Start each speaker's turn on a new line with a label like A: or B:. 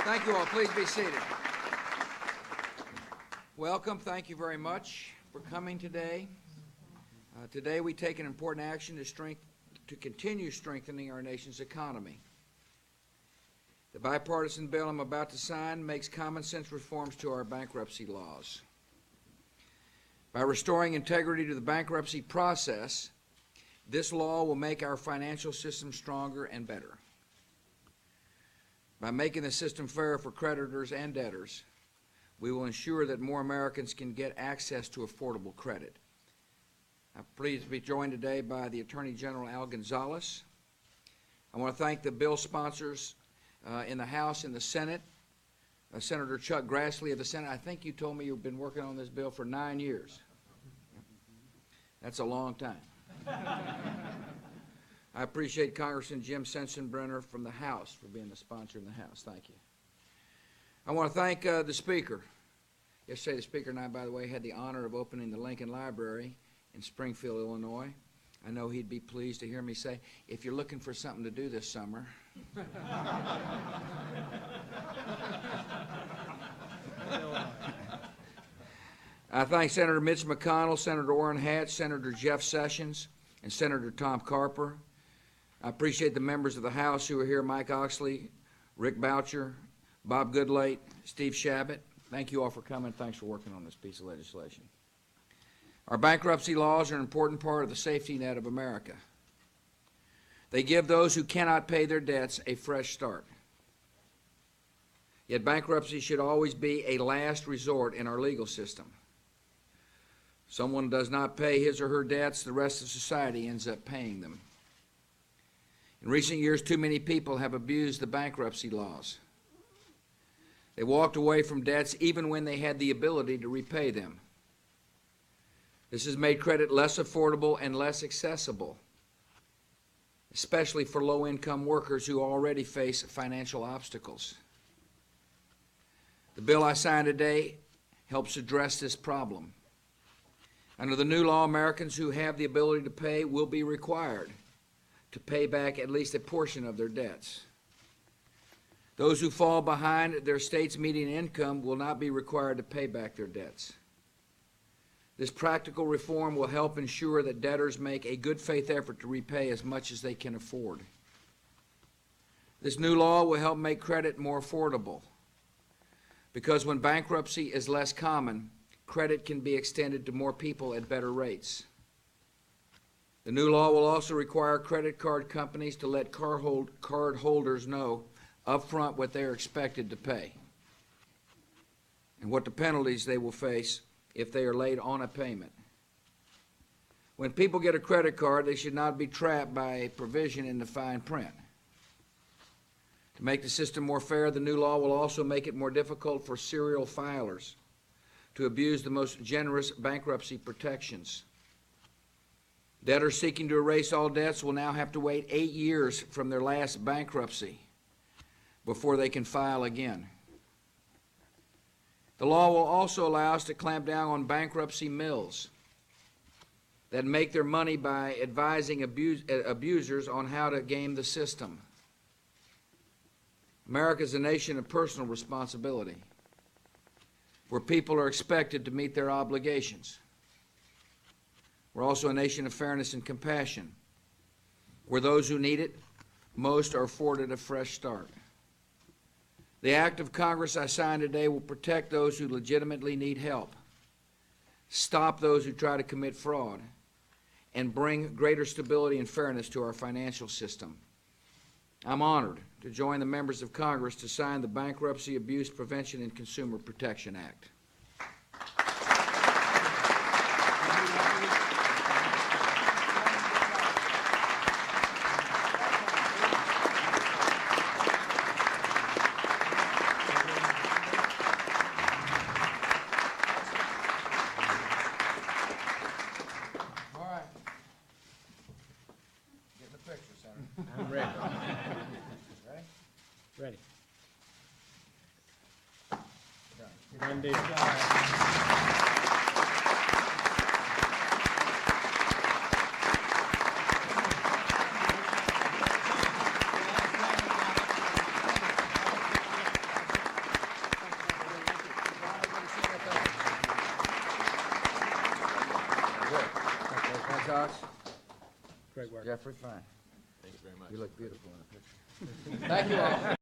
A: Thank you all. Please be seated. Welcome. Thank you very much for coming today. Today we take an important action to continue strengthening our nation's economy. The bipartisan bill I'm about to sign makes common sense reforms to our bankruptcy laws. By restoring integrity to the bankruptcy process, this law will make our financial system stronger and better. By making the system fair for creditors and debtors, we will ensure that more Americans can get access to affordable credit. I'm pleased to be joined today by the Attorney General Al Gonzalez. I want to thank the bill sponsors in the House and the Senate. Senator Chuck Grassley of the Senate, I think you told me you've been working on this bill for 9 years. That's a long time. I appreciate Congressman Jim Sensenbrenner from the House for being the sponsor in the House. Thank you. I want to thank the Speaker. Yesterday, the Speaker and I, by the way, had the honor of opening the Lincoln Library in Springfield, Illinois. I know he'd be pleased to hear me say, if you're looking for something to do this summer. I thank Senator Mitch McConnell, Senator Orrin Hatch, Senator Jeff Sessions, and Senator Tom Carper. I appreciate the members of the House who are here, Mike Oxley, Rick Boucher, Bob Goodlate, Steve Shabbat. Thank you all for coming. Thanks for working on this piece of legislation. Our bankruptcy laws are an important part of the safety net of America. They give those who cannot pay their debts a fresh start. Yet bankruptcy should always be a last resort in our legal system. Someone does not pay his or her debts, the rest of society ends up paying them. In recent years, too many people have abused the bankruptcy laws. They walked away from debts even when they had the ability to repay them. This has made credit less affordable and less accessible, especially for low-income workers who already face financial obstacles. The bill I signed today helps address this problem. Under the new law, Americans who have the ability to pay will be required to pay back at least a portion of their debts. Those who fall behind their state's median income will not be required to pay back their debts. This practical reform will help ensure that debtors make a good faith effort to repay as much as they can afford. This new law will help make credit more affordable, because when bankruptcy is less common, credit can be extended to more people at better rates. The new law will also require credit card companies to let card holders know upfront what they are expected to pay and what the penalties they will face if they are late on a payment. When people get a credit card, they should not be trapped by a provision in the fine print. To make the system more fair, the new law will also make it more difficult for serial filers to abuse the most generous bankruptcy protections. Debtors seeking to erase all debts will now have to wait 8 years from their last bankruptcy before they can file again. The law will also allow us to clamp down on bankruptcy mills that make their money by advising abusers on how to game the system. America is a nation of personal responsibility, where people are expected to meet their obligations. We're also a nation of fairness and compassion, where those who need it most are afforded a fresh start. The act of Congress I signed today will protect those who legitimately need help, stop those who try to commit fraud, and bring greater stability and fairness to our financial system. I'm honored to join the members of Congress to sign the Bankruptcy Abuse Prevention and Consumer Protection Act.
B: I'm ready. Ready? Done deal.
A: Good. Josh?
B: Great work.
A: Jeffrey, fine.
C: Thank you very much.
A: You look beautiful in the picture. Thank you all.